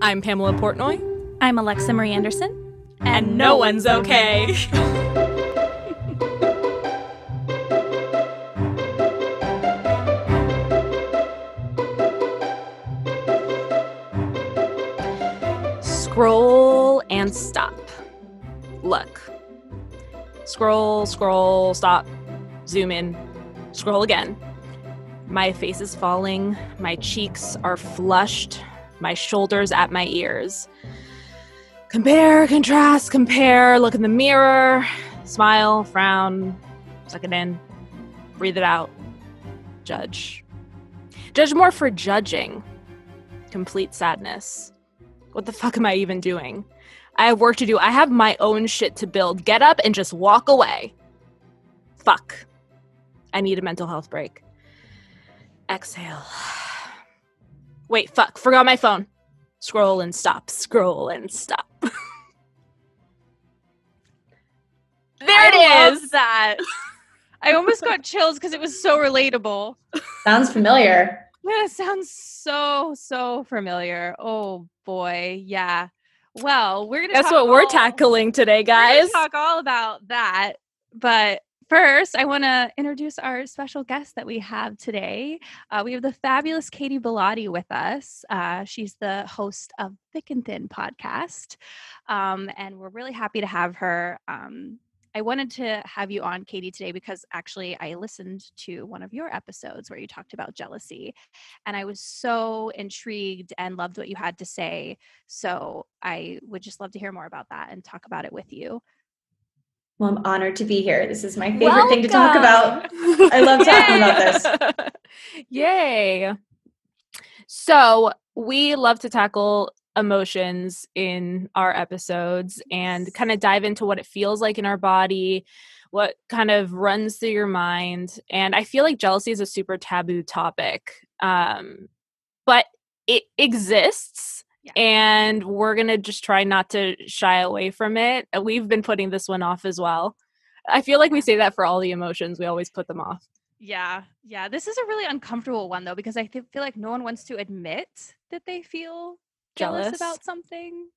I'm Pamela Portnoy. I'm Alexa Marie Anderson. And no one's okay. Scroll and stop. Look. Scroll, stop. Zoom in. Scroll again. My face is falling. My cheeks are flushed. My shoulders at my ears. Compare, contrast, compare. Look in the mirror. Smile, frown. Suck it in. Breathe it out. Judge. Judge more for judging. Complete sadness. What the fuck am I even doing? I have work to do. I have my own shit to build. Get up and just walk away. Fuck. I need a mental health break. Exhale. Wait, fuck. Forgot my phone. Scroll and stop. Scroll and stop. There it is. Love that. I almost got chills because it was so relatable. Sounds familiar. Yeah, it sounds so familiar. Oh boy, yeah. Well, we're gonna. That's what we're tackling today, guys. We're gonna talk all about that, but first, I want to introduce our special guest that we have today. We have the fabulous Katy Bellotte with us. She's the host of Thick and Thin podcast, and we're really happy to have her. I wanted to have you on, Katy, today because actually I listened to one of your episodes where you talked about jealousy, and I was so intrigued and loved what you had to say. So I would just love to hear more about that and talk about it with you. Well, I'm honored to be here. This is my favorite thing to talk about. I love talking about this. Yay. So we love to tackle emotions in our episodes and kind of dive into what it feels like in our body, what kind of runs through your mind. And I feel like jealousy is a super taboo topic, but it exists. Yeah. And we're going to just try not to shy away from it. We've been putting this one off as well. I feel like we say that for all the emotions. We always put them off. Yeah. This is a really uncomfortable one, though, because I feel like no one wants to admit that they feel jealous about something.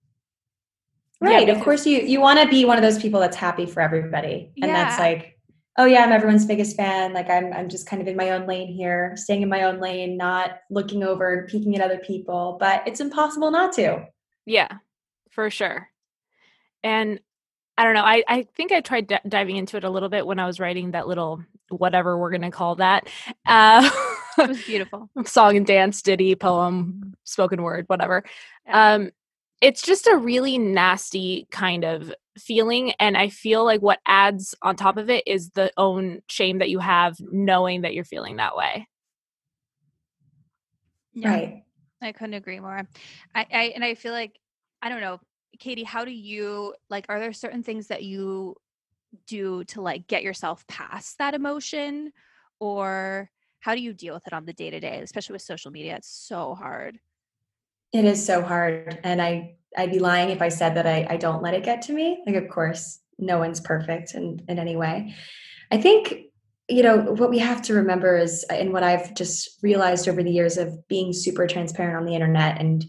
Right. Yeah, of course, you want to be one of those people that's happy for everybody. And that's like, oh yeah, I'm everyone's biggest fan. Like I'm just kind of in my own lane here, staying in my own lane, not looking over, peeking at other people, but it's impossible not to. Yeah, for sure. And I don't know, I think I tried diving into it a little bit when I was writing that little, whatever we're going to call that. It was beautiful. Song and dance, ditty, poem, spoken word, whatever. Yeah. It's just a really nasty kind of feeling. And I feel like what adds on top of it is the own shame that you have knowing that you're feeling that way. Yeah, right. I couldn't agree more. I feel like, I don't know, Katy, how do you, like, are there certain things that you do to like get yourself past that emotion, or how do you deal with it on the day-to-day, especially with social media? It's so hard. It is so hard. And I'd be lying if I said that I don't let it get to me. Like, of course, no one's perfect in any way. I think, what we have to remember is, and what I've just realized over the years of being super transparent on the internet, and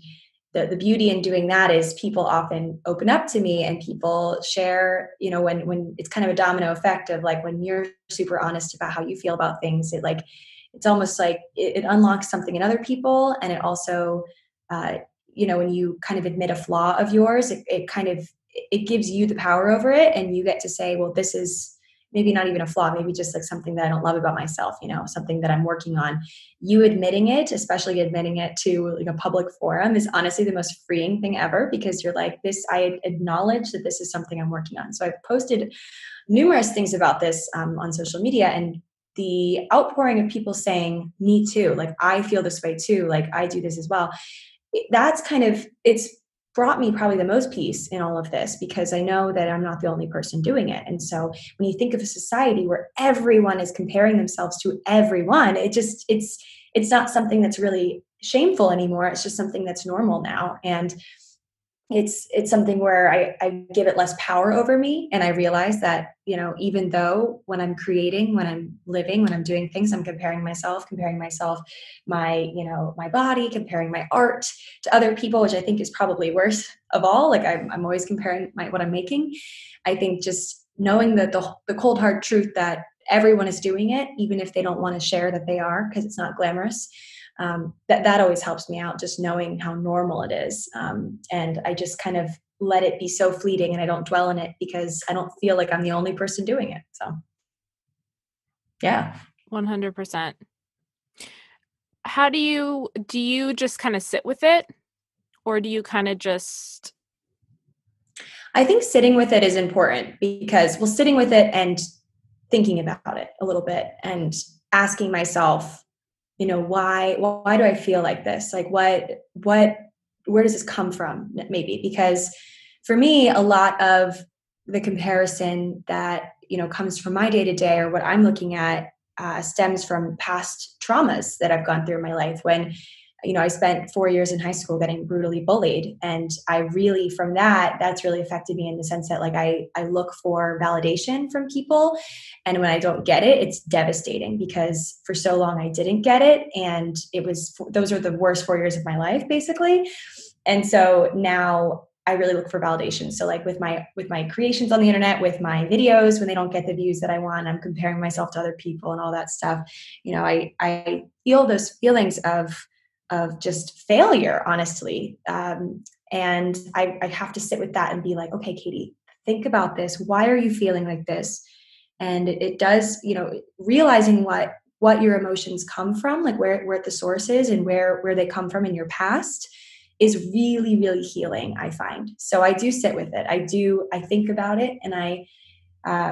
the beauty in doing that is people often open up to me and people share, when it's kind of a domino effect of like, when you're super honest about how you feel about things, it's almost like it unlocks something in other people. And it also, when you kind of admit a flaw of yours, it gives you the power over it. And you get to say, well, this is maybe not even a flaw, maybe just like something that I don't love about myself, something that I'm working on. You admitting it, especially admitting it to like a public forum, is honestly the most freeing thing ever, because you're like, I acknowledge that this is something I'm working on. So I've posted numerous things about this on social media, and the outpouring of people saying, me too, like, I feel this way too, like, I do this as well. It's brought me probably the most peace in all of this, because I know that I'm not the only person doing it. And so when you think of a society where everyone is comparing themselves to everyone, it's not something that's really shameful anymore. It's just something that's normal now. And it's something where I give it less power over me. And I realize that, even though when I'm creating, when I'm living, when I'm doing things, I'm comparing myself, my body, comparing my art to other people, which I think is probably worst of all. Like I'm always comparing what I'm making. I think just knowing that the cold hard truth that everyone is doing it, even if they don't want to share that they are, because it's not glamorous. That always helps me out, just knowing how normal it is. And I just kind of let it be so fleeting, and I don't dwell in it because I don't feel like I'm the only person doing it. So, yeah. 100%. How do you just kind of sit with it, or do you kind of just... I think sitting with it is important because, sitting with it and thinking about it a little bit and asking myself, why do I feel like this? Like where does this come from? Maybe because for me, a lot of the comparison that, comes from my day to day, or what I'm looking at, stems from past traumas that I've gone through in my life when, I spent 4 years in high school getting brutally bullied. And I really, from that's really affected me in the sense that, like, I look for validation from people. And when I don't get it, it's devastating because for so long I didn't get it. And those are the worst 4 years of my life, basically. And so now I really look for validation. So like with my creations on the internet, with my videos, when they don't get the views that I want, I'm comparing myself to other people and all that stuff. I feel those feelings of just failure, honestly. And I have to sit with that and be like, okay, Katy, think about this. Why are you feeling like this? And it does, realizing what your emotions come from, like where the source is and where they come from in your past is really, really healing, I find. So I do sit with it. I think about it, and I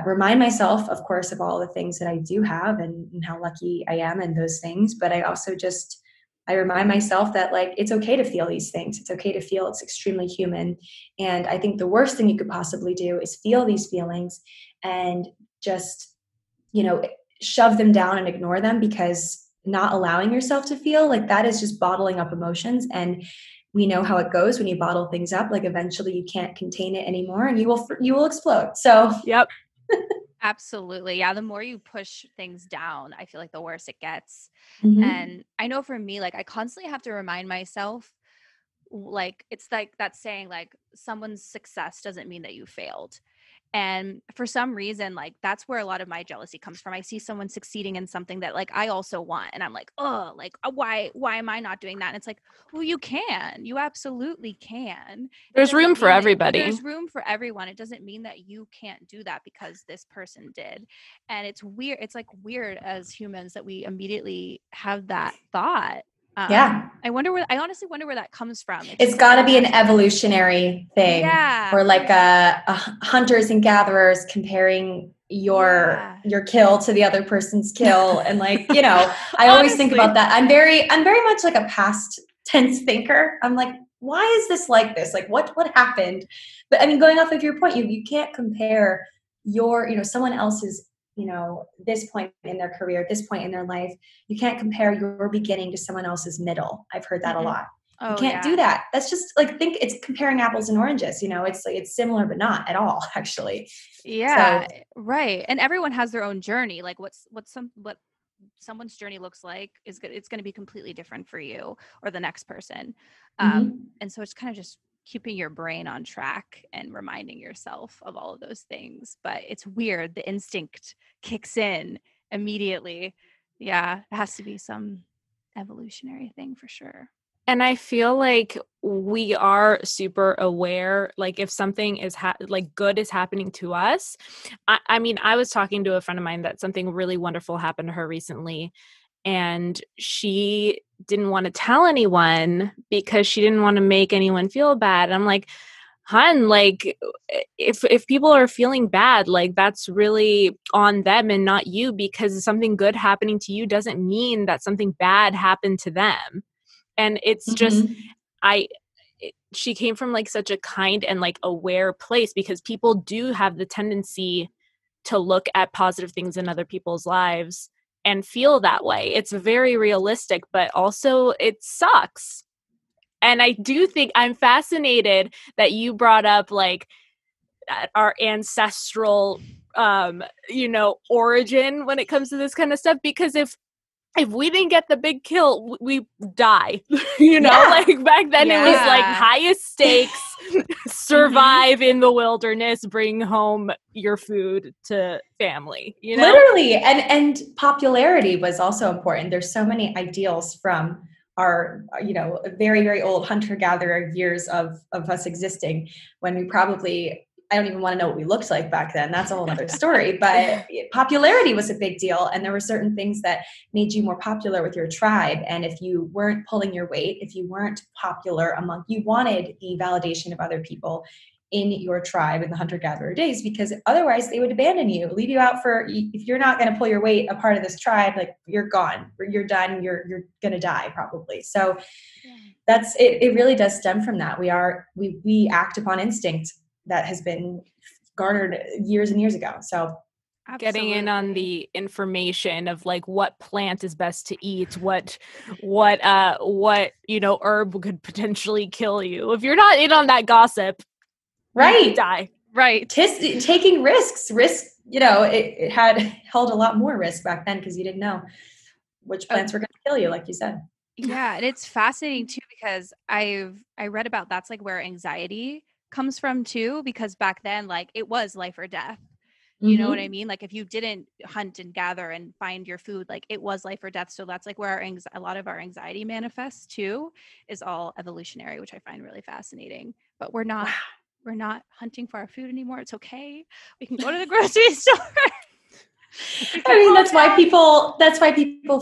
remind myself, of course, of all the things that I do have and how lucky I am and those things. But I also I remind myself that, like, it's okay to feel these things. It's okay to feel. It's extremely human. And I think the worst thing you could possibly do is feel these feelings and just, shove them down and ignore them, because not allowing yourself to feel, like, that is just bottling up emotions. And we know how it goes when you bottle things up. Like, eventually you can't contain it anymore and you will explode. So, Yep. Absolutely. Yeah. The more you push things down, I feel like the worse it gets. mm-hmm. And I know for me, like, I constantly have to remind myself, like, it's like that saying, like, someone's success doesn't mean that you failed. And for some reason, like, that's where a lot of my jealousy comes from. I see someone succeeding in something that, like, I also want, and I'm like, oh, like, why am I not doing that? And it's like, well, you absolutely can. There's room for everybody. There's room for everyone. It doesn't mean that you can't do that because this person did. And it's weird. It's like weird as humans that we immediately have that thought. Yeah. I honestly wonder where that comes from. It's got to be an evolutionary thing. Yeah. Or like a hunters and gatherers comparing your kill to the other person's kill. And, like, I always think about that. I'm very much like a past tense thinker. I'm like, why is this like this? Like, what happened? But I mean, going off of your point, you can't compare someone else's, this point in their career, this point in their life. You can't compare your beginning to someone else's middle. I've heard that a lot. You can't do that. That's just like, it's comparing apples and oranges. It's like, it's similar, but not at all, actually. Yeah. So, right. And everyone has their own journey. Like what someone's journey looks like it's going to be completely different for you or the next person. And so it's kind of just keeping your brain on track and reminding yourself of all of those things. But it's weird. The instinct kicks in immediately. Yeah. It has to be some evolutionary thing for sure. And I feel like we are super aware, like, if something is like good is happening to us. I mean, I was talking to a friend of mine that something really wonderful happened to her recently, and she didn't want to tell anyone because she didn't want to make anyone feel bad. And I'm like, hun, like, if people are feeling bad, like, that's really on them and not you, because something good happening to you doesn't mean that something bad happened to them. And it's just, she came from, like, such a kind and, like, aware place, because people do have the tendency to look at positive things in other people's lives and feel that way. It's very realistic, but also it sucks. And I do think I'm fascinated that you brought up like our ancestral, origin when it comes to this kind of stuff, because if we didn't get the big kill, we die. Like back then it was like highest stakes, survive in the wilderness, bring home your food to family, Literally. And popularity was also important. There's so many ideals from our, very, very old hunter-gatherer years of us existing, when we probably, I don't even want to know what we looked like back then. That's a whole other story. But popularity was a big deal. And there were certain things that made you more popular with your tribe. And if you weren't pulling your weight, if you weren't popular you wanted the validation of other people in your tribe in the hunter-gatherer days, because otherwise they would abandon you, leave you out if you're not going to pull your weight, a part of this tribe, like you're gone, you're done, you're going to die probably. So that's it. It really does stem from that. We act upon instinct that has been garnered years and years ago. So getting in on the information of like what plant is best to eat, what herb could potentially kill you. If you're not in on that gossip, right, you die. Right. Taking risks, it had held a lot more risk back then because you didn't know which plants were going to kill you, like you said. Yeah, and it's fascinating too, because I read about that's like where anxiety comes from too, because back then like it was life or death. You know what I mean? Like if you didn't hunt and gather and find your food, like it was life or death. So that's like where a lot of our anxiety manifests too, is all evolutionary, which I find really fascinating. But we're not hunting for our food anymore. It's okay. We can go to the grocery store. I mean, that's why people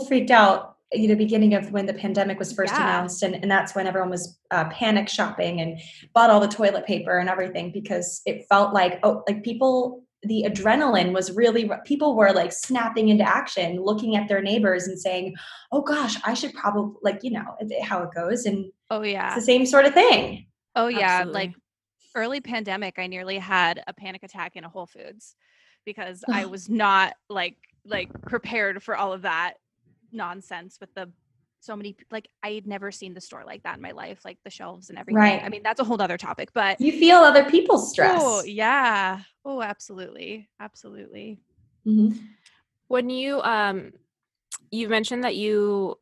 freaked out, beginning of when the pandemic was first announced. And that's when everyone was panic shopping and bought all the toilet paper and everything, because it felt like, the adrenaline was really, people were like snapping into action, looking at their neighbors and saying, oh gosh, I should probably how it goes. And it's the same sort of thing. Oh yeah. Absolutely. Like early pandemic, I nearly had a panic attack in a Whole Foods because I was not like prepared for all of that nonsense with so many, like I had never seen the store like that in my life, like the shelves and everything. Right. I mean, that's a whole other topic, but you feel other people's stress. Oh yeah. Oh, absolutely. Absolutely. Mm-hmm. When you mentioned that you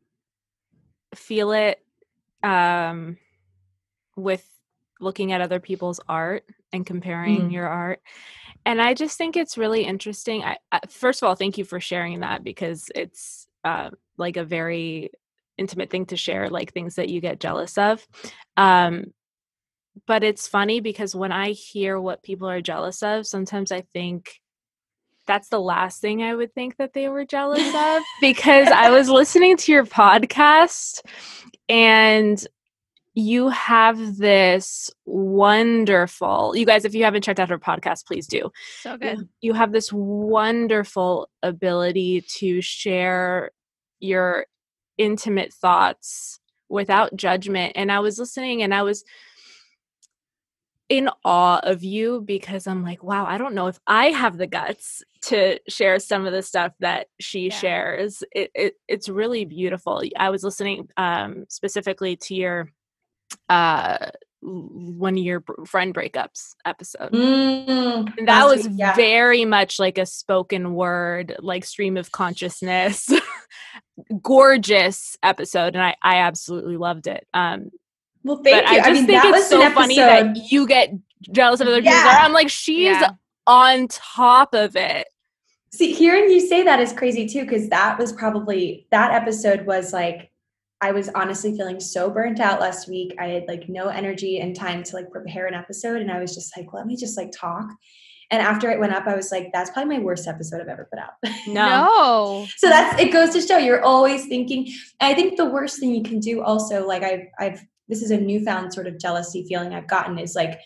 feel it with looking at other people's art and comparing your art. And I just think it's really interesting. I first of all, thank you for sharing that, because it's like a very intimate thing to share, like things that you get jealous of. But it's funny because when I hear what people are jealous of, sometimes I think that's the last thing I would think that they were jealous of, because I was listening to your podcast and you have this wonderful, you guys, if you haven't checked out her podcast, please do. So good. You have this wonderful ability to share your intimate thoughts without judgment. And I was listening and I was in awe of you, because I'm like, wow, I don't know if I have the guts to share some of the stuff that she shares. It's really beautiful. I was listening specifically to your one of your friend breakups episode. And that was very much like a spoken word, like stream of consciousness, gorgeous episode. And I absolutely loved it. Well, thank you. I just think it's so funny that you get jealous of other people's art. I'm like, she's on top of it. See, hearing you say that is crazy too, because that episode was like, I was honestly feeling so burnt out last week. I had like no energy and time to like prepare an episode. And I was just like, let me just like talk. And after it went up, I was like, that's probably my worst episode I've ever put out. No. So it goes to show you're always thinking. And I think the worst thing you can do also, like this is a newfound sort of jealousy feeling I've gotten, is like,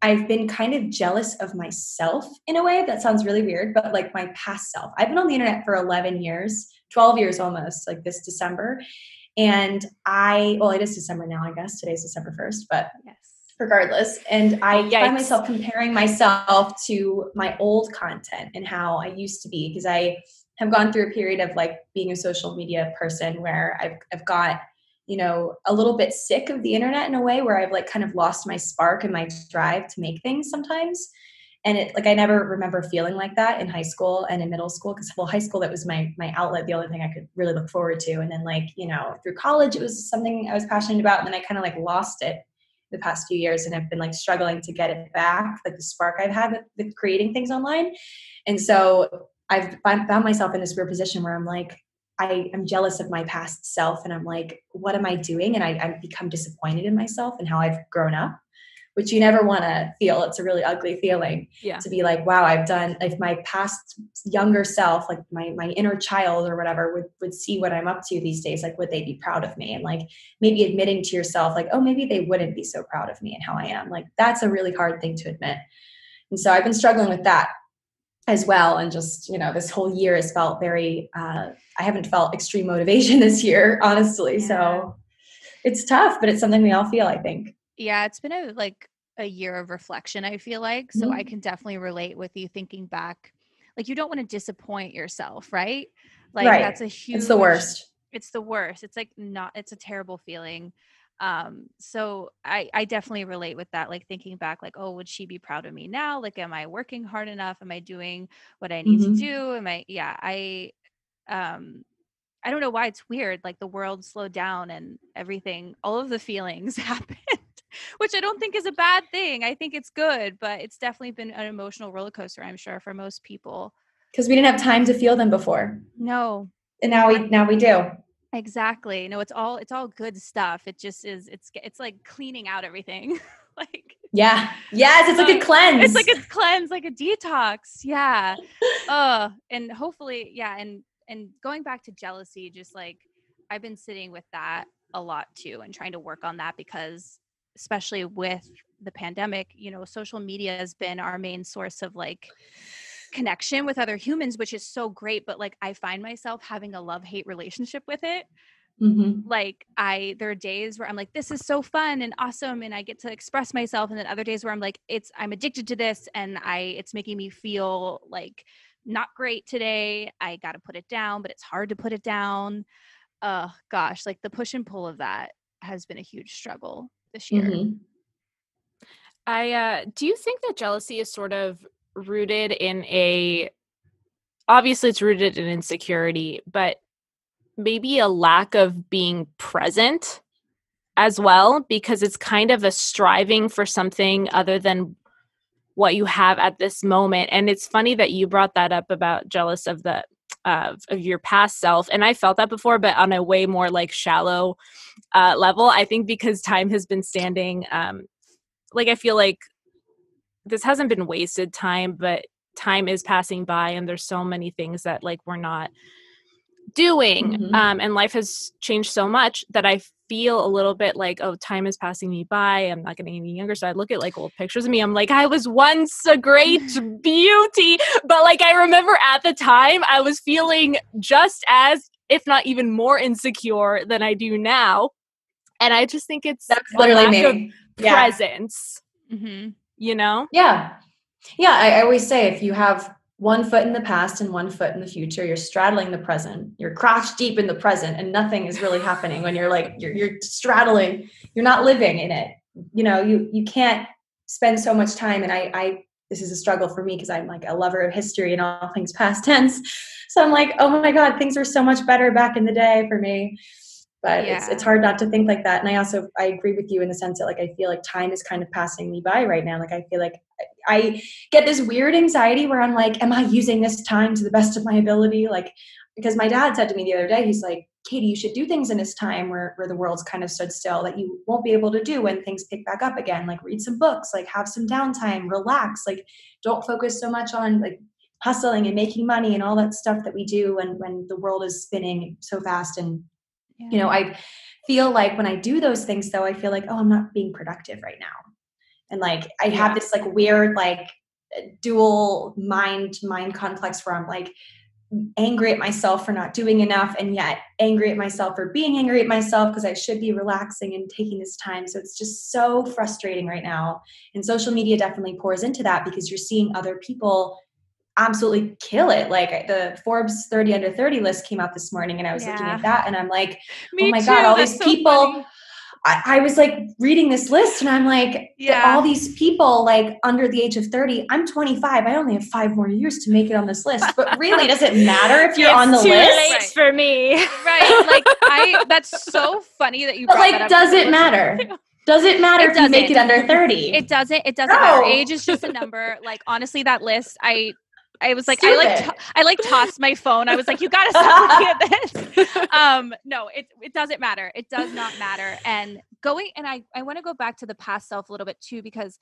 I've been kind of jealous of myself in a way that sounds really weird, but like my past self. I've been on the internet for 11 years, 12 years almost, like this December. And it is December now, I guess. Today's December 1st, but regardless. And I find myself comparing myself to my old content and how I used to be, because I have gone through a period of like being a social media person where I've got a little bit sick of the internet in a way where I've like kind of lost my spark and my drive to make things sometimes. And I never remember feeling like that in high school and in middle school, because high school, that was my outlet, the only thing I could really look forward to. And then through college, it was something I was passionate about. And then I kind of like lost it the past few years, and I've been like struggling to get it back, like the spark I've had with creating things online. And so I've found myself in this weird position where I'm like, I am jealous of my past self, and I'm like, what am I doing? And I've become disappointed in myself and how I've grown up, which you never want to feel. It's a really ugly feeling to be like, wow, if my past younger self, like my inner child or whatever would see what I'm up to these days, like, would they be proud of me? And like, maybe admitting to yourself, like, oh, maybe they wouldn't be so proud of me and how I am. Like, that's a really hard thing to admit. And so I've been struggling with that as well. And just, this whole year has felt very, I haven't felt extreme motivation this year, honestly. Yeah. So it's tough, but it's something we all feel, I think. Yeah, it's been a year of reflection, I feel like. So I can definitely relate with you thinking back. Like, you don't want to disappoint yourself, right? Like, right. That's a huge, it's the worst. It's the worst. It's like it's a terrible feeling. So I definitely relate with that. Like, thinking back, like, oh, would she be proud of me now? Like, am I working hard enough? Am I doing what I need to do? I don't know why it's weird. Like, the world slowed down and everything, all of the feelings happened, which I don't think is a bad thing. I think it's good, but it's definitely been an emotional roller coaster, I'm sure, for most people. Because we didn't have time to feel them before. No. And now we do. Exactly. No, it's all good stuff. It just is, it's like cleaning out everything. Like, yeah. Yes, it's like a cleanse. It's like a cleanse, like a detox. Yeah. And hopefully, yeah. And going back to jealousy, just like, I've been sitting with that a lot too, and trying to work on that, because especially with the pandemic, social media has been our main source of like connection with other humans, which is so great. But like, I find myself having a love-hate relationship with it. Like, there are days where I'm like, this is so fun and awesome, and I get to express myself. And then other days where I'm like, I'm addicted to this, and it's making me feel like not great today. I got to put it down, but it's hard to put it down. Gosh, like the push and pull of that has been a huge struggle this year. Do you think that jealousy is sort of rooted in obviously it's rooted in insecurity, but maybe a lack of being present as well, because it's kind of a striving for something other than what you have at this moment? And it's funny that you brought that up about jealous of your past self. And I felt that before, but on a way more like shallow level. I think because time has been standing, like, I feel like this hasn't been wasted time, but time is passing by, and there's so many things that like we're not doing. And life has changed so much that I feel a little bit like, oh, time is passing me by. I'm not getting any younger. So I look at like old pictures of me. I'm like, I was once a great beauty. But like, I remember at the time I was feeling just as, if not even more insecure than I do now. And I just think that's literally me. Presence, Yeah. Yeah. I always say, if you have one foot in the past and one foot in the future, you're straddling the present. You're crotch deep in the present, and nothing is really happening when you're like, you're straddling, you're not living in it. You can't spend so much time. And this is a struggle for me because I'm like a lover of history and all things past tense. So I'm like, oh my God, things were so much better back in the day for me. But it's hard not to think like that. And I agree with you in the sense that like, I feel like time is kind of passing me by right now. Like, I feel like I get this weird anxiety where I'm like, am I using this time to the best of my ability? Like, because my dad said to me the other day, he's like, Katy, you should do things in this time where the world's kind of stood still that you won't be able to do when things pick back up again. Like, read some books, like have some downtime, relax, like don't focus so much on like hustling and making money and all that stuff that we do when the world is spinning so fast. And I feel like when I do those things, though, I feel like, oh, I'm not being productive right now. And like, I have this like weird, like dual mind complex where I'm like angry at myself for not doing enough, and yet angry at myself for being angry at myself because I should be relaxing and taking this time. So it's just so frustrating right now. And social media definitely pours into that, because you're seeing other people absolutely kill it. Like the Forbes 30 under 30 list came out this morning and I was looking at that and I'm like, Me oh my too. God, all That's these so people. funny. I was like reading this list and I'm like, all these people like under the age of 30, I'm 25. I only have 5 more years to make it on this list. But really, does it matter if you're on the too list? Late for me. Right. Like that's so funny that you brought that up. Does it matter? Does it matter if you make it under 30? It doesn't matter. Age is just a number. Like, honestly, that list, I was like, I tossed my phone. I was like, you got to stop looking at this. No, it doesn't matter. It does not matter. And I want to go back to the past self a little bit too, because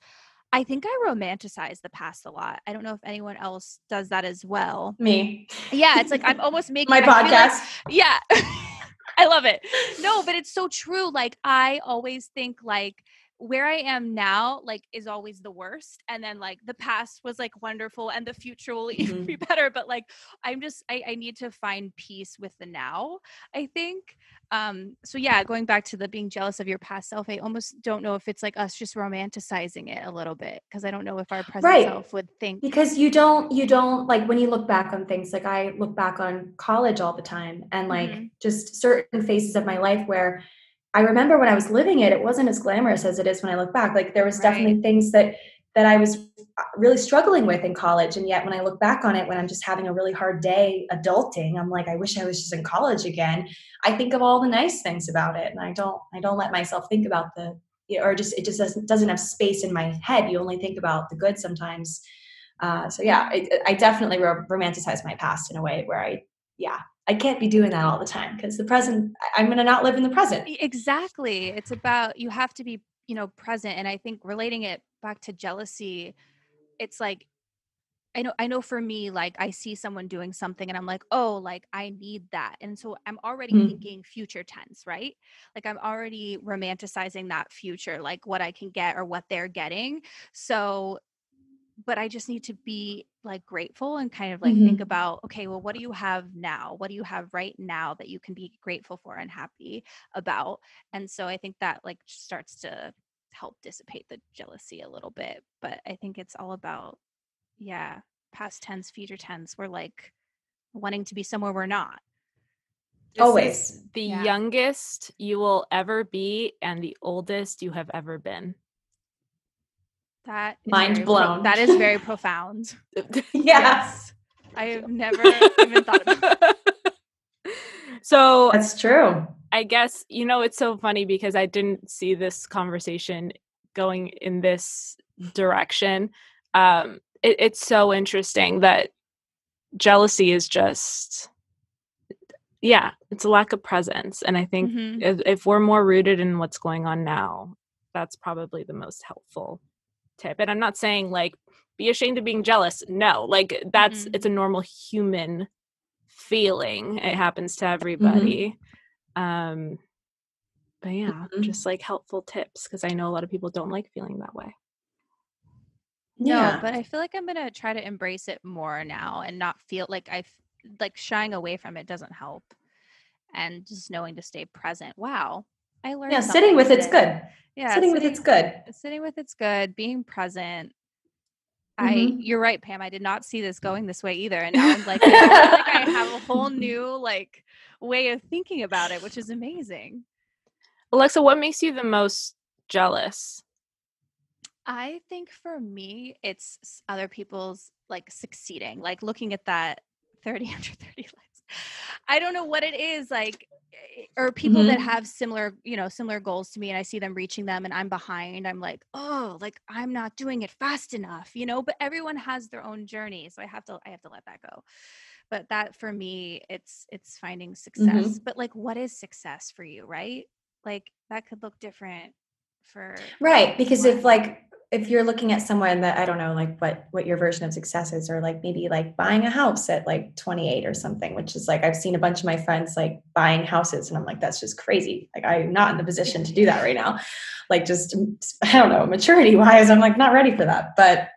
I think I romanticize the past a lot. I don't know if anyone else does that as well. Me. Yeah. It's like, I'm almost making my podcast. Yeah. I love it. No, but it's so true. Like, I always think like where I am now, like, is always the worst. And then like the past was like wonderful and the future will even be better. But like, I need to find peace with the now, I think. So yeah, going back to the being jealous of your past self, I almost don't know if it's like us just romanticizing it a little bit. Cause I don't know if our present self would think. Because you don't like when you look back on things, like I look back on college all the time and like just certain phases of my life where I remember when I was living it, it wasn't as glamorous as it is when I look back. Like there was definitely things that I was really struggling with in college. And yet when I look back on it, when I'm just having a really hard day adulting, I'm like, I wish I was just in college again. I think of all the nice things about it. And I don't let myself think about it just doesn't have space in my head. You only think about the good sometimes. So yeah, I definitely romanticize my past in a way where I can't be doing that all the time because the present, I'm going to not live in the present. Exactly. It's about, you have to be, present. And I think relating it back to jealousy, it's like, I know for me, like I see someone doing something and I'm like, oh, like I need that. And so I'm already thinking future tense, right? Like I'm already romanticizing that future, like what I can get or what they're getting. So, but I just need to be like grateful and kind of like think about, okay, well, what do you have now? What do you have right now that you can be grateful for and happy about? And so I think that like starts to help dissipate the jealousy a little bit. But I think it's all about, past tense, future tense. We're like wanting to be somewhere we're not. Always. This is the youngest you will ever be and the oldest you have ever been. That is mind blown. That is very profound. Yes. I have never even thought about it. So that's true. I guess, it's so funny because I didn't see this conversation going in this direction. It's so interesting that jealousy is just, it's a lack of presence. And I think if we're more rooted in what's going on now, that's probably the most helpful tip. And I'm not saying like be ashamed of being jealous. No, like it's a normal human feeling. It happens to everybody. But just like helpful tips because I know a lot of people don't like feeling that way. No, but I feel like I'm gonna try to embrace it more now and not feel like like shying away from it doesn't help, and just knowing to stay present. Wow, I learned. Yeah, sitting with it's good. Yeah, sitting with it's good. Sitting with it's good. Being present. You're right, Pam. I did not see this going this way either, and now I'm like, I feel like I have a whole new like way of thinking about it, which is amazing. Alexa, what makes you the most jealous? I think for me, it's other people's like succeeding, like looking at that 30 under 30 list. I don't know what it is, like, or people that have similar goals to me, and I see them reaching them and I'm behind. I'm like, oh, like I'm not doing it fast enough, but everyone has their own journey. So I have to let that go. But that for me, it's finding success. But like, what is success for you, right? Like that could look different for because if you're looking at someone that I don't know like what your version of success is, or like maybe like buying a house at like 28 or something, which is like I've seen a bunch of my friends like buying houses and I'm like, that's just crazy. Like I'm not in the position to do that right now. Like just I don't know, maturity wise, I'm like not ready for that. But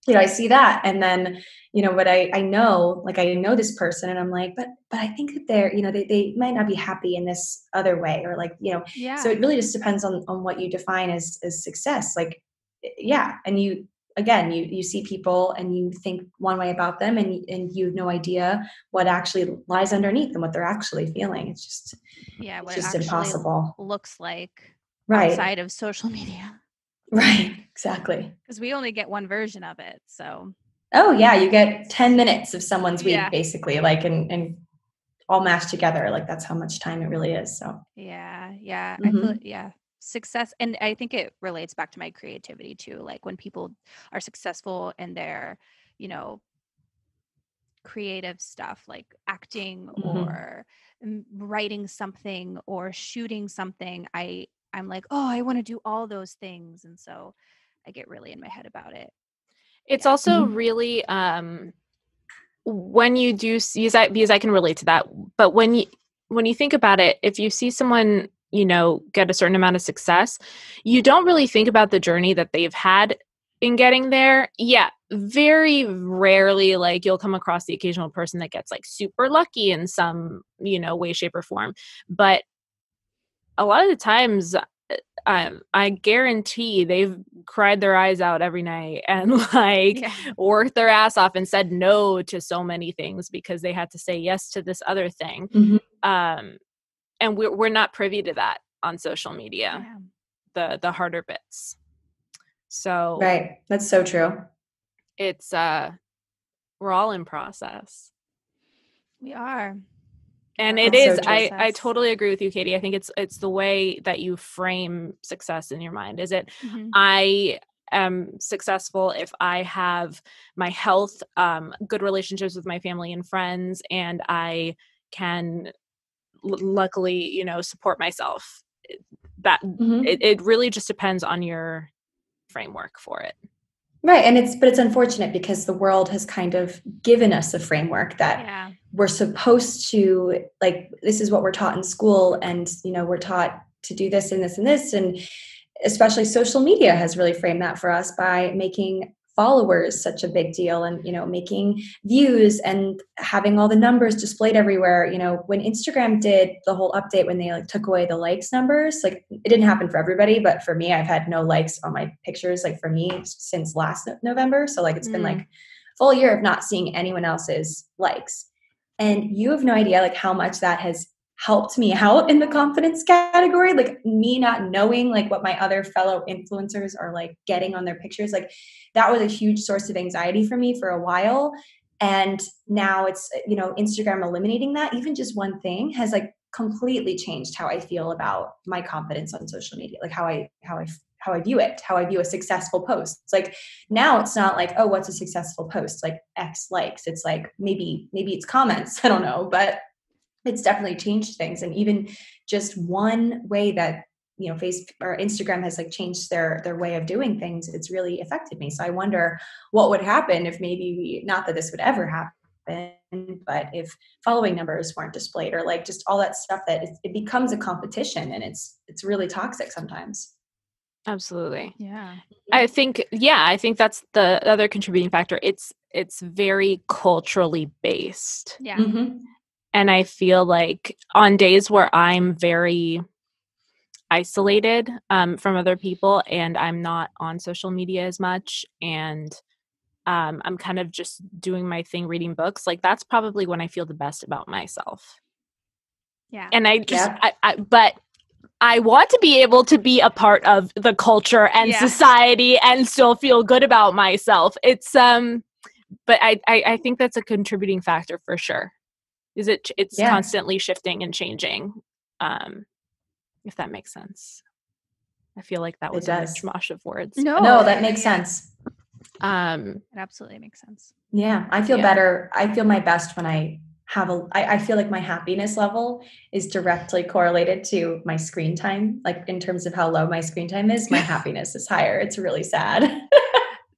I see that, and then but I know this person, and I'm like, but I think that they're they might not be happy in this other way, or like so it really just depends on what you define as success. Like and you again, you see people and you think one way about them, and you have no idea what actually lies underneath and what they're actually feeling. It's what just it actually impossible. looks like Right. outside of social media. Right. Exactly. Because we only get one version of it. So. Oh yeah, you get 10 minutes of someone's week, Yeah. basically, like, and all mashed together. Like, that's how much time it really is. So Yeah. I Mhm. feel success, and I think it relates back to my creativity too. Like when people are successful in their, creative stuff like acting Mhm. or writing something or shooting something, I'm like, oh, I want to do all those things, and so I get really in my head about it. It's Yeah. also Mhm. really when you do see that, because I can relate to that, but when you think about it, if you see someone, get a certain amount of success, you don't really think about the journey that they've had in getting there. Yeah, very rarely, like, you'll come across the occasional person that gets like super lucky in some, way, shape, or form. But a lot of the times, I guarantee they've cried their eyes out every night and like worked their ass off and said no to so many things because they had to say yes to this other thing. Mhm. And we're not privy to that on social media, the harder bits. So Right. That's so true. it's we're all in process. We are. And We're it all is, in process. I totally agree with you, Katie. I think it's the way that you frame success in your mind. Is it, I am successful if I have my health, good relationships with my family and friends, and I can luckily, support myself. That Mhm. it really just depends on your framework for it. Right. And it's unfortunate because the world has kind of given us a framework that we're supposed to, like, this is what we're taught in school, and we're taught to do this and this and this, and especially social media has really framed that for us by making followers such a big deal, and making views and having all the numbers displayed everywhere. When Instagram did the whole update, when they like took away the likes numbers, like, it didn't happen for everybody, but for me, I've had no likes on my pictures, like, for me, since last November. So like, it's been like a full year of not seeing anyone else's likes, and you have no idea like how much that has helped me out in the confidence category. Like, me not knowing like what my other fellow influencers are like getting on their pictures, like, that was a huge source of anxiety for me for a while. And now it's, Instagram eliminating that, even just one thing, has like completely changed how I feel about my confidence on social media, like how I view it, how I view a successful post. It's like, now it's not like, oh, what's a successful post? Like X likes. It's like, maybe it's comments. I don't know, but it's definitely changed things. And even just one way that Facebook or Instagram has like changed their way of doing things, it's really affected me. So I wonder what would happen if maybe, not that this would ever happen, but if following numbers weren't displayed, or like just all that stuff, that it becomes a competition, and it's really toxic sometimes. Absolutely. Yeah. I think that's the other contributing factor. It's very culturally based. Yeah. Mm-hmm. And I feel like on days where I'm very isolated from other people, and I'm not on social media as much, and I'm kind of just doing my thing, reading books, like, that's probably when I feel the best about myself. Yeah. And I just, but I want to be able to be a part of the culture and society and still feel good about myself. It's, but I think that's a contributing factor for sure. It's constantly shifting and changing. If that makes sense. I feel like that was a mishmash of words. No, that makes sense. It absolutely makes sense. Yeah, I feel better. I feel my best when I have I feel like my happiness level is directly correlated to my screen time. Like, in terms of how low my screen time is, my happiness is higher. It's really sad.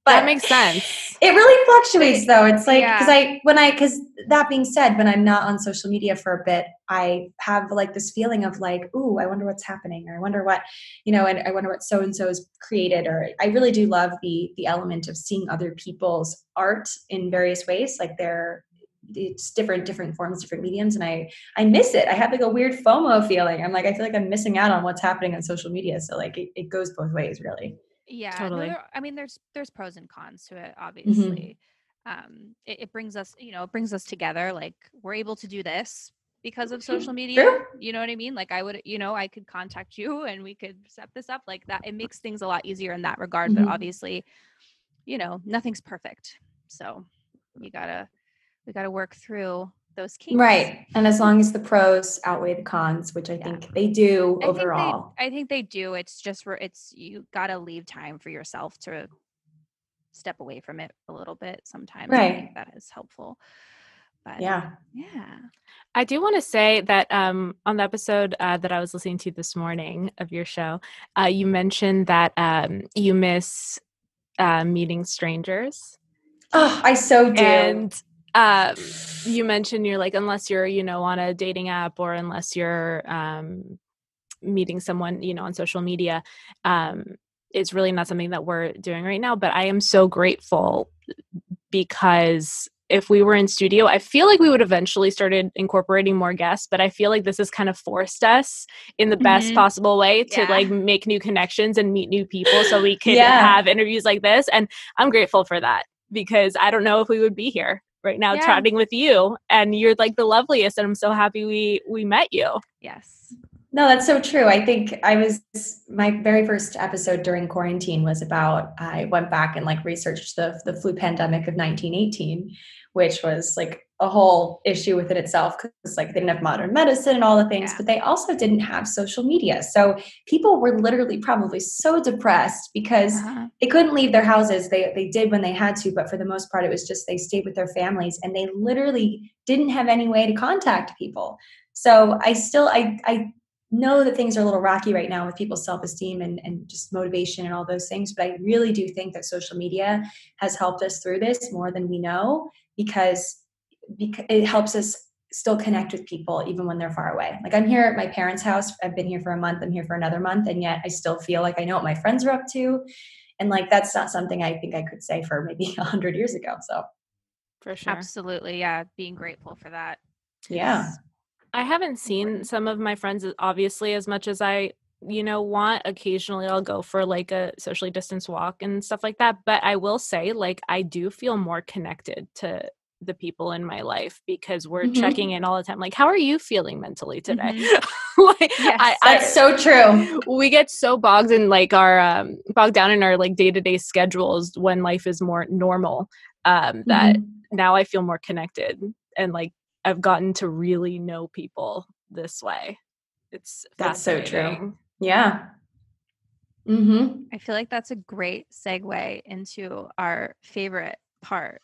But that makes sense. It really fluctuates though. It's like, because that being said, when I'm not on social media for a bit, I have like this feeling of like, ooh, I wonder what's happening, or I wonder what, and I wonder what so-and-so has created. Or I really do love the element of seeing other people's art in various ways. Like, it's different forms, different mediums. And I miss it. I have like a weird FOMO feeling. I'm like, I feel like I'm missing out on what's happening on social media. So like, it goes both ways, really. Yeah. Totally. No, I mean, there's pros and cons to it, Mm-hmm. obviously. It brings us, it brings us together. Like, we're able to do this because of social media. True. You know what I mean? Like, I would, I could contact you and we could set this up like that. It makes things a lot easier in that regard. But Mhm. obviously, nothing's perfect. So we gotta work through those kinks. Right. And as long as the pros outweigh the cons, which I think they do overall. I think they do. It's just you gotta leave time for yourself to step away from it a little bit sometimes. I think that is helpful. But yeah. I do want to say that on the episode that I was listening to this morning of your show, you mentioned that you miss meeting strangers. Oh, I so do. And you mentioned you're like, unless you're, on a dating app or unless you're meeting someone, on social media, it's really not something that we're doing right now. But I am so grateful because if we were in studio, I feel like we would eventually started incorporating more guests, but I feel like this has kind of forced us in the best possible way to like make new connections and meet new people so we could have interviews like this. And I'm grateful for that because I don't know if we would be here right now chatting with you, and you're like the loveliest, and I'm so happy we met you. Yes. No, that's so true. I think my very first episode during quarantine was about, I went back and like researched the flu pandemic of 1918, which was like a whole issue within itself because like they didn't have modern medicine and all the things, but they also didn't have social media. So people were literally probably so depressed because they couldn't leave their houses. They did when they had to, but for the most part, it was just they stayed with their families and they literally didn't have any way to contact people. So I know that things are a little rocky right now with people's self-esteem and just motivation and all those things. But I really do think that social media has helped us through this more than we know because it helps us still connect with people even when they're far away. Like I'm here at my parents' house. I've been here for a month. I'm here for another month. And yet I still feel like I know what my friends are up to. And like, that's not something I think I could say for maybe 100 years ago. So for sure. Absolutely. Yeah. Being grateful for that. Yeah. I haven't seen some of my friends obviously as much as I, want. Occasionally I'll go for like a socially distanced walk and stuff like that. But I will say like, I do feel more connected to the people in my life because we're checking in all the time. Like, how are you feeling mentally today? Like, yes, that's so true. We get so bogged in like our, bogged down in our like day-to-day schedules when life is more normal, that now I feel more connected and like, I've gotten to really know people this way. That's so true. Yeah. I feel like that's a great segue into our favorite part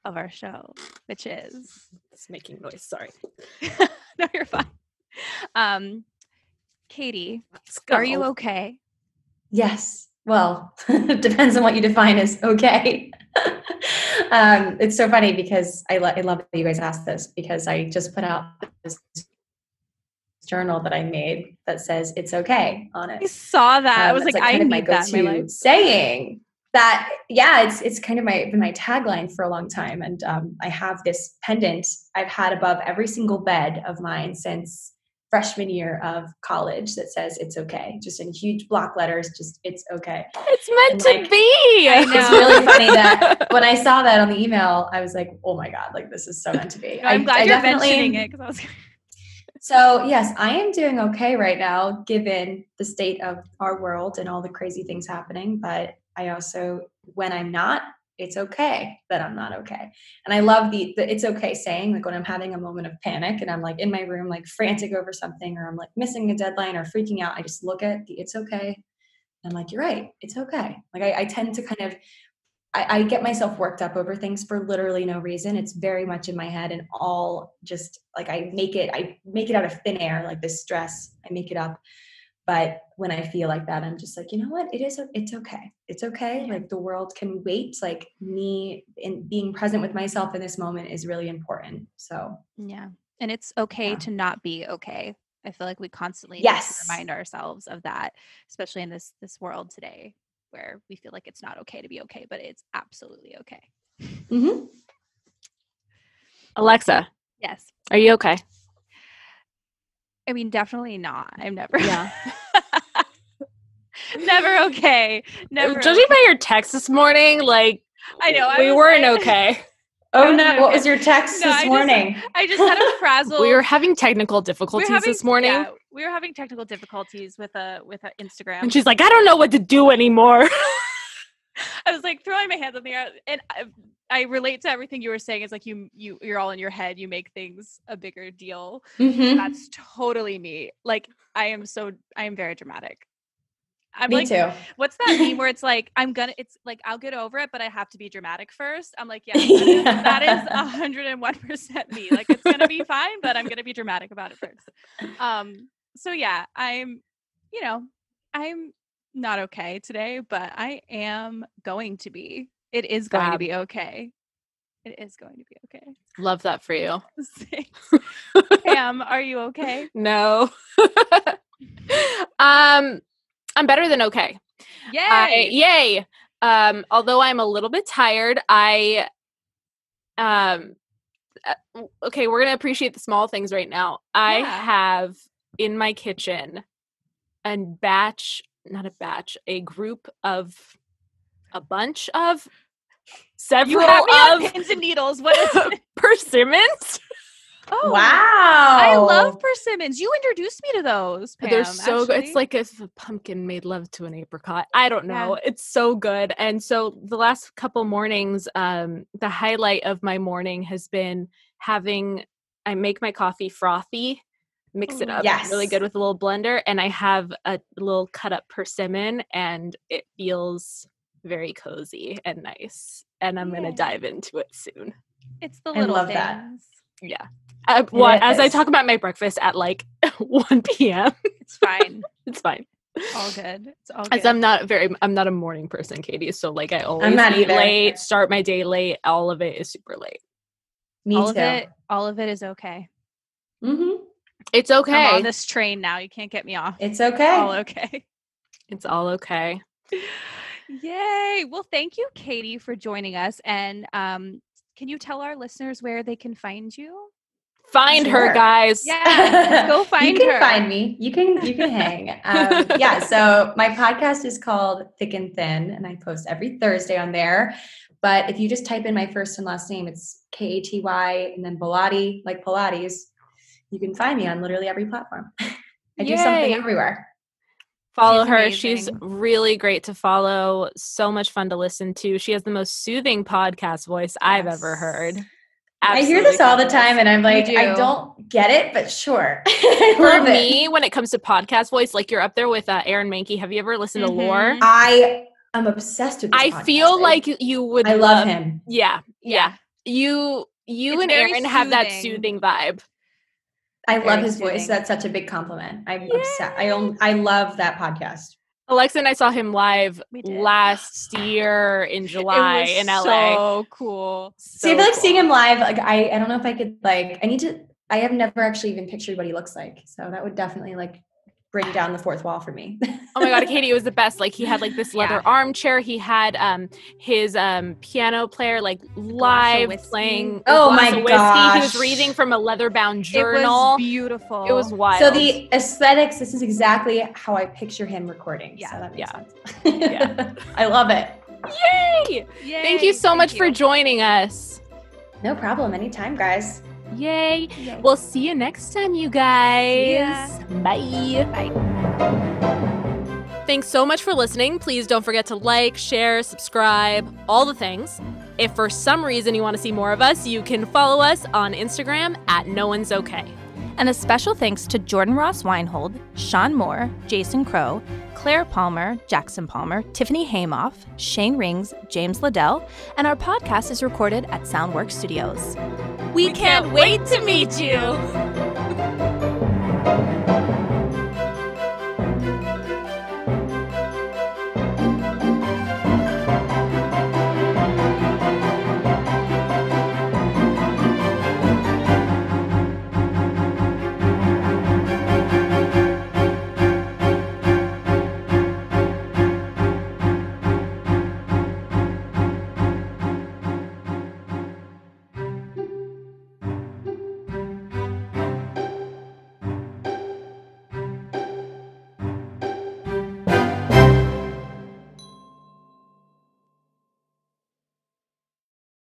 of our show, which is it's making noise. Sorry. No, you're fine. Katie, are you okay? Yes. Well, it depends on what you define as okay. It's so funny because I love that you guys asked this because I just put out this journal that I made that says it's okay on it. I saw that. I was like I need that in my life. Saying that, yeah, it's kind of been my tagline for a long time. And I have this pendant I've had above every single bed of mine since freshman year of college that says it's okay, just in huge block letters, just it's okay. It's meant to be. I know. It's really funny that when I saw that on the email, I was like, oh my God, like this is so meant to be. No, I'm glad you're mentioning it because I was So yes, I am doing okay right now, given the state of our world and all the crazy things happening. But I also, when I'm not, it's okay that I'm not okay. And I love the it's okay saying, like when I'm having a moment of panic and I'm like in my room, like frantic over something, or I'm like missing a deadline or freaking out, I just look at the it's okay. And I'm like, you're right. It's okay. Like I tend to kind of, I get myself worked up over things for literally no reason. It's very much in my head and all just like I make it out of thin air, like this stress, I make it up. But when I feel like that, I'm just like, you know what? It's okay. It's okay. Like the world can wait. Like me in being present with myself in this moment is really important. So yeah. And it's okay to not be okay. I feel like we constantly need to remind ourselves of that, especially in this world today where we feel like it's not okay to be okay, but it's absolutely okay. Mm-hmm. Alexa. Yes. Are you okay? I mean, definitely not. I'm never. Yeah. Never okay. Never. Judging by your text this morning, like I know we weren't okay. Oh no! What was your text this morning? I just had a frazzle. We were having technical difficulties this morning. Yeah, we were having technical difficulties with a Instagram. And she's like, I don't know what to do anymore. I was like throwing my hands in the air, and I relate to everything you were saying. It's like you're all in your head. You make things a bigger deal. Mm-hmm. That's totally me. Like I am very dramatic. Me too. What's that meme where it's like it's like I'll get over it, but I have to be dramatic first. I'm like, yeah, that is 101% me. Like it's gonna be fine, but I'm gonna be dramatic about it first. So yeah, I'm not okay today, but I am going to be. It is going to be okay. It is going to be okay. Love that for you. Pam, are you okay? No. I'm better than okay. Yay! Yay! Although I'm a little bit tired, okay, we're gonna appreciate the small things right now. I have in my kitchen a bunch of several of pins and needles. What is it? Persimmons. Oh wow! I love persimmons. You introduced me to those, Pam. They're so good. It's like if a pumpkin made love to an apricot. I don't know. Yeah. It's so good. And so the last couple mornings, the highlight of my morning has been I make my coffee frothy, mix it up really good with a little blender, and I have a little cut up persimmon, and it feels very cozy and nice. And I'm going to dive into it soon. It's the little things. That. Yeah. As I talk about my breakfast at like 1 p.m. It's fine. It's fine. All good. It's all good. As I'm not a morning person, Katie. So like I always I'm not either. Late, start my day late. All of it is super late. Me too. All of it is okay. Mm-hmm. It's okay. I'm on this train now. You can't get me off. It's okay. All okay. It's all okay. Yay. Well, thank you, Katie, for joining us. And can you tell our listeners where they can find you? Find her, guys. Yeah, let's go find her. You can find me. You can hang. So my podcast is called Thick and Thin, and I post every Thursday on there. But if you just type in my first and last name, it's Katy and then Bellotte, like Pilates. You can find me on literally every platform. I do something everywhere. Follow her. She's really great to follow. So much fun to listen to. She has the most soothing podcast voice I've ever heard. Absolutely I hear this all the time, and I'm like, I don't get it, but sure. For me, when it comes to podcast voice, like you're up there with Aaron Mahnke. Have you ever listened to Lore? I am obsessed with this podcast. Feel like you would. I love him. Yeah. You and Aaron have that soothing vibe. I love his voice. That's such a big compliment. I'm obsessed. I love that podcast. Alexa and I saw him live last year in July in LA. So cool. See, I feel like seeing him live, like I don't know if I could I have never actually even pictured what he looks like. So that would definitely like bring down the fourth wall for me. Oh my God, Katie, it was the best. Like he had like this leather armchair. He had his piano player like live playing. Oh my gosh. He was reading from a leather-bound journal. It was beautiful. It was wild. So the aesthetics, this is exactly how I picture him recording. Yeah. So that makes sense. Yeah. I love it. Yay! Thank you so much for joining us. No problem. Anytime, guys. Yay. We'll see you next time, you guys. Bye. Bye. Thanks so much for listening. Please don't forget to like, share, subscribe, all the things. If for some reason you want to see more of us, you can follow us on Instagram at NoOne'sOkay. And a special thanks to Jordan Ross Weinhold, Sean Moore, Jason Crow, Claire Palmer, Jackson Palmer, Tiffany Haymoff, Shane Rings, James Liddell, and our podcast is recorded at Soundworks Studios. We can't wait to meet you!